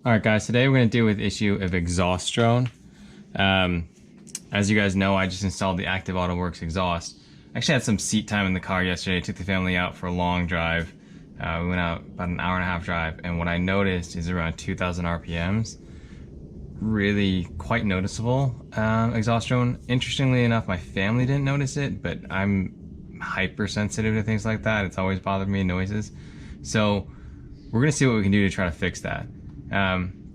Alright guys, today we're going to deal with the issue of exhaust drone. As you guys know, I just installed the Active AutoWorks exhaust. I actually had some seat time in the car yesterday. I took the family out for a long drive. We went out about an hour and a half drive, and what I noticed is around 2,000 RPMs. Really quite noticeable exhaust drone. Interestingly enough, my family didn't notice it, but I'm hypersensitive to things like that. It's always bothered me, noises. So we're going to see what we can do to try to fix that.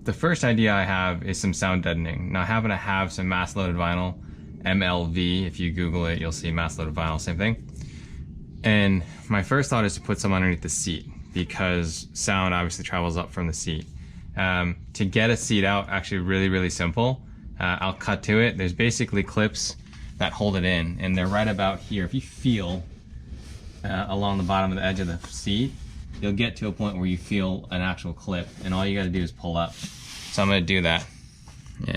The first idea I have is some sound deadening. Now I happen to have some mass loaded vinyl, MLV. If you Google it, you'll see mass loaded vinyl, same thing. And my first thought is to put some underneath the seat because sound obviously travels up from the seat. To get a seat out, actually really simple. I'll cut to it. There's basically clips that hold it in, and they're right about here. If you feel along the bottom of the edge of the seat, you'll get to a point where you feel an actual clip, and all you got to do is pull up. So I'm going to do that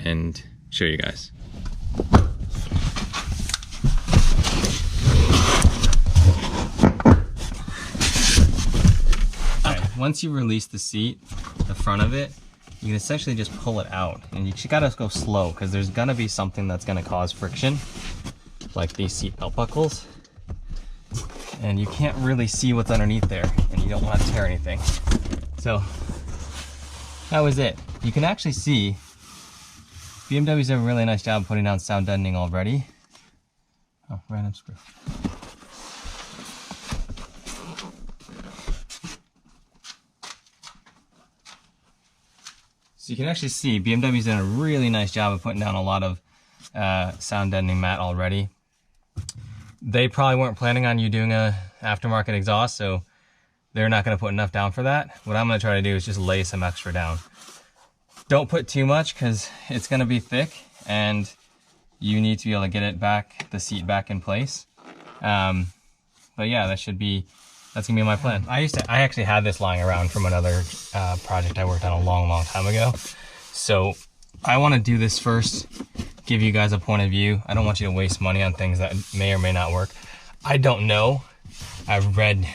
and show you guys. Alright, once you release the seat, the front of it, you can essentially just pull it out, and you got to go slow because there's going to be something that's going to cause friction, like these seat belt buckles. And you can't really see what's underneath there, and you don't want to tear anything. So that was it. You can actually see BMW's done a really nice job putting down sound deadening already. Oh, random screw. So you can actually see BMW's done a really nice job of putting down a lot of sound deadening mat already. They probably weren't planning on you doing a aftermarket exhaust, so they're not going to put enough down for that. What I'm going to try to do is just lay some extra down. Don't put too much because it's going to be thick and you need to be able to get it back, the seat back in place. But yeah, that's going to be my plan. I actually had this lying around from another project I worked on a long time ago. So I want to do this first, give you guys a point of view. I don't want you to waste money on things that may or may not work. I don't know. I've read,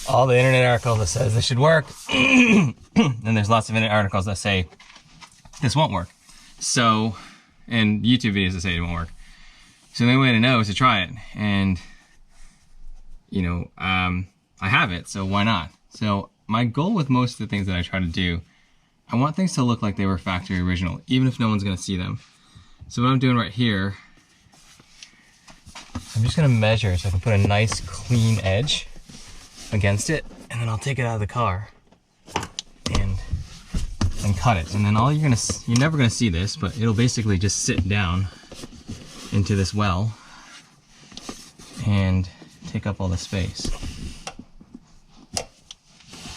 all the internet articles that says this should work. And there's lots of internet articles that say this won't work. So, and YouTube videos that say it won't work. So the only way to know is to try it. And, I have it, so why not? So my goal with most of the things that I try to do, I want things to look like they were factory original, even if no one's gonna see them. So what I'm doing right here, I'm just gonna measure so I can put a nice clean edge against it, and then I'll take it out of the car and cut it. And then you're never gonna see this, but it'll basically just sit down into this well and take up all the space.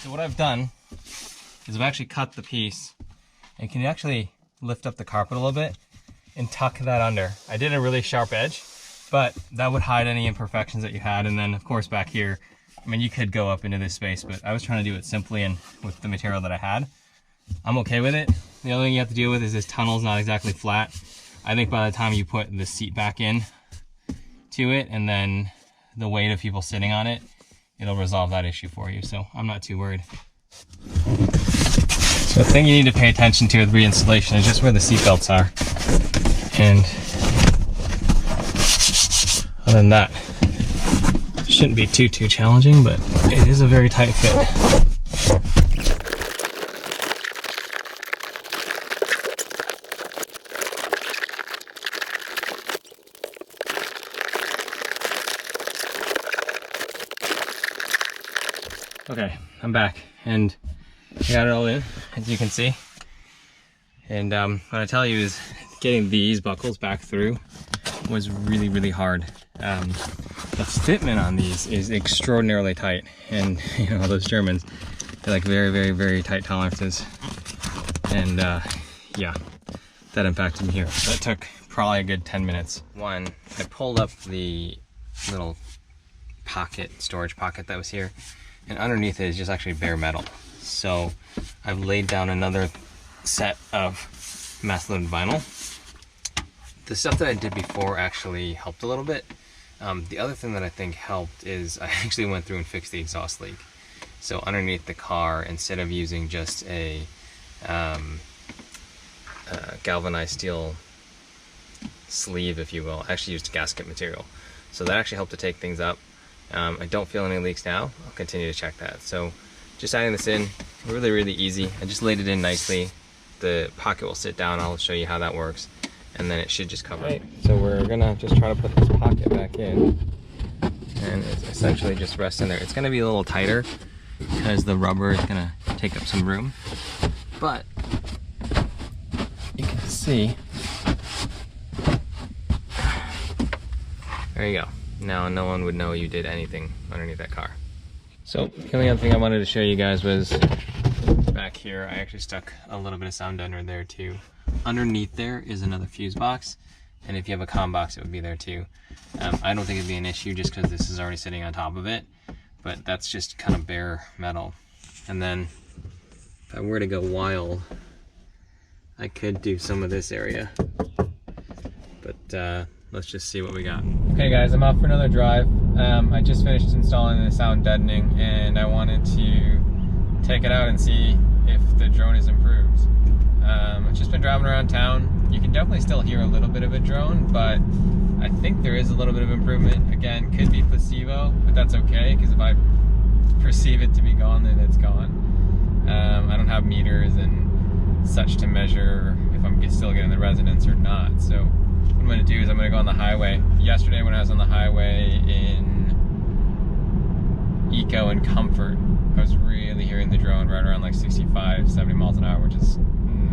So what I've done is I've actually cut the piece, and can you actually lift up the carpet a little bit and tuck that under. I did a really sharp edge, but that would hide any imperfections that you had. And then of course back here, you could go up into this space, but I was trying to do it simply and with the material that I had. I'm okay with it. The only thing you have to deal with is this tunnel's not exactly flat. I think by the time you put the seat back in to it, and then the weight of people sitting on it, it'll resolve that issue for you. So I'm not too worried. So the thing you need to pay attention to with reinstallation is just where the seat belts are. And other than that, it shouldn't be too challenging, but it is a very tight fit. Okay, I'm back, and I got it all in, as you can see. And what I tell you is getting these buckles back through was really hard. The fitment on these is extraordinarily tight, and those Germans, they're like very tight tolerances. And yeah, that impacted me here. That took probably a good 10 minutes. One, I pulled up the little storage pocket that was here, and underneath it is just actually bare metal. So I've laid down another set of mass loaded vinyl. The stuff that I did before actually helped a little bit. The other thing that I think helped is I actually went through and fixed the exhaust leak. So underneath the car, instead of using just a galvanized steel sleeve, if you will. I actually used gasket material, so that actually helped to take things up. I don't feel any leaks now. I'll continue to check that. So just adding this in, really easy. I just laid it in nicely. The pocket will sit down. I'll show you how that works, and then it should just cover. Right, so we're gonna just try to put this pocket back in, and it's essentially just rests in there. It's gonna be a little tighter because the rubber is gonna take up some room, but you can see, there you go. Now no one would know you did anything underneath that car. So the only other thing I wanted to show you guys was back here. I actually stuck a little bit of sound deadener there too. Underneath there is another fuse box, and if you have a comm box, it would be there too. I don't think it'd be an issue just because this is already sitting on top of it, but that's just kind of bare metal. And then if I were to go wild, I could do some of this area, but let's just see what we got. Okay guys, I'm off for another drive. I just finished installing the sound deadening, and I wanted to take it out and see if the drone is improved. I've just been driving around town. You can definitely still hear a little bit of a drone, but I think there is a little bit of improvement. Again, could be placebo, but that's okay, because if I perceive it to be gone, then it's gone. I don't have meters and such to measure if I'm still getting the resonance or not. So what I'm going to do is I'm going to go on the highway. Yesterday when I was on the highway in Eco and Comfort, I was really hearing the drone right around like 65, 70 miles an hour, which is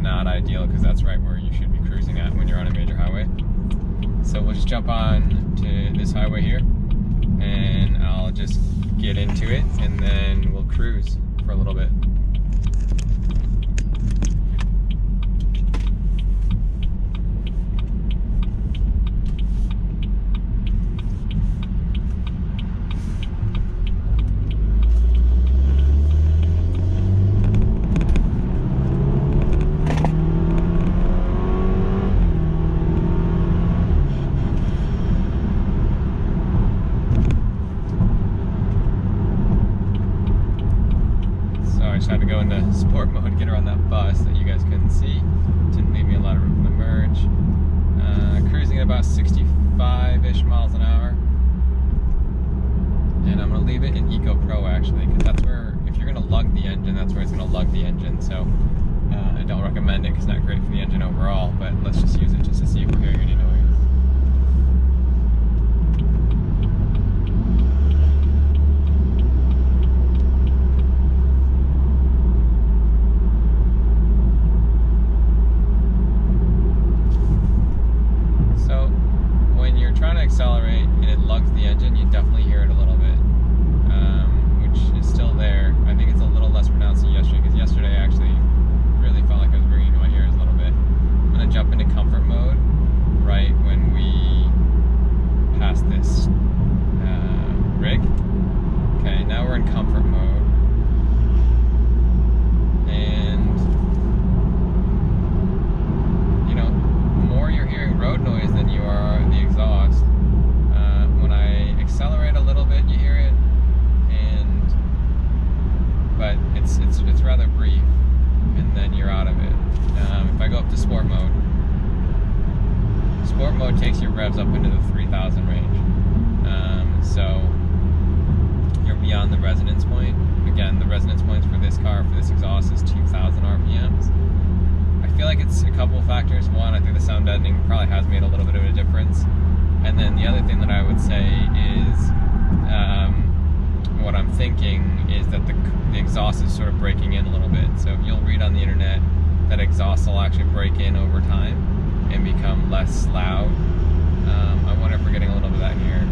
not ideal because that's right where you should be cruising at when you're on a major highway. So we'll just jump on to this highway here, and I'll just get into it, and then we'll cruise for a little bit. Had to go into sport mode, get her on that bus that you guys couldn't see. Didn't leave me a lot of room for the merge. Cruising at about 65-ish miles an hour. And I'm gonna leave it in Eco Pro actually, because that's where, if you're gonna lug the engine, that's where it's gonna lug the engine. So I don't recommend it because it's not great for the engine overall, but let's just use it just to see if we're hearing any noise. Accelerate and it lugs the engine, you definitely hear it a little bit, which is still there. I think it's a little less pronounced than yesterday, because yesterday I actually really felt like I was ringing in my ears a little bit. I'm going to jump into comfort mode right when we pass this rig. Okay, now we're in comfort mode, and you know, more you're hearing road noise than you are the exhaust. Accelerate a little bit, you hear it, but it's rather brief, and then you're out of it. If I go up to sport mode takes your revs up into the 3,000 range. So you're beyond the resonance point. Again, the resonance points for this car, for this exhaust, is 2,000 RPMs. I feel like it's a couple of factors. One, I think the sound deadening probably has made a little bit of a difference. And then the other thing that I would say is, what I'm thinking is that the exhaust is sort of breaking in a little bit. So you'll read on the internet that exhaust will actually break in over time and become less loud. I wonder if we're getting a little bit of that here.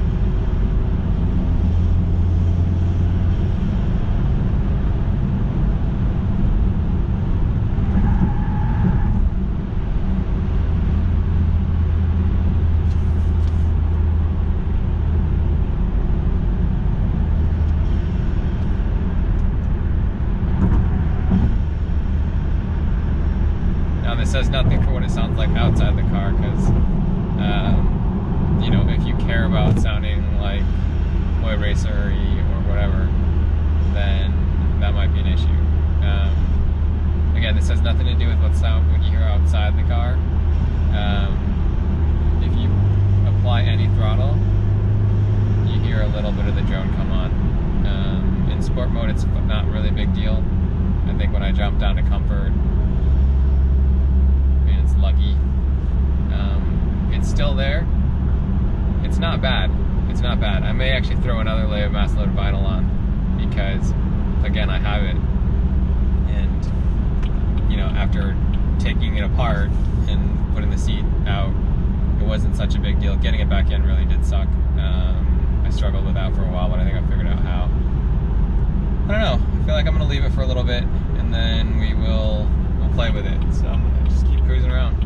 This says nothing for what it sounds like outside the car, because you know, if you care about sounding like Boy Racer-y or whatever, then that might be an issue. Again, this has nothing to do with what you hear outside the car. If you apply any throttle, you hear a little bit of the drone come on. In sport mode, it's not really a big deal. I think when I jump down to comfort, I mean, it's lucky. It's still there. It's not bad. It's not bad. I may actually throw another layer of mass load vinyl on because, again, I have it. And, you know, after taking it apart and putting the seat out, it wasn't such a big deal. Getting it back in really did suck. I struggled with that for a while, but I think I figured out how. I don't know. I feel like I'm going to leave it for a little bit, and then we'll play with it. So I'm going to just keep cruising around.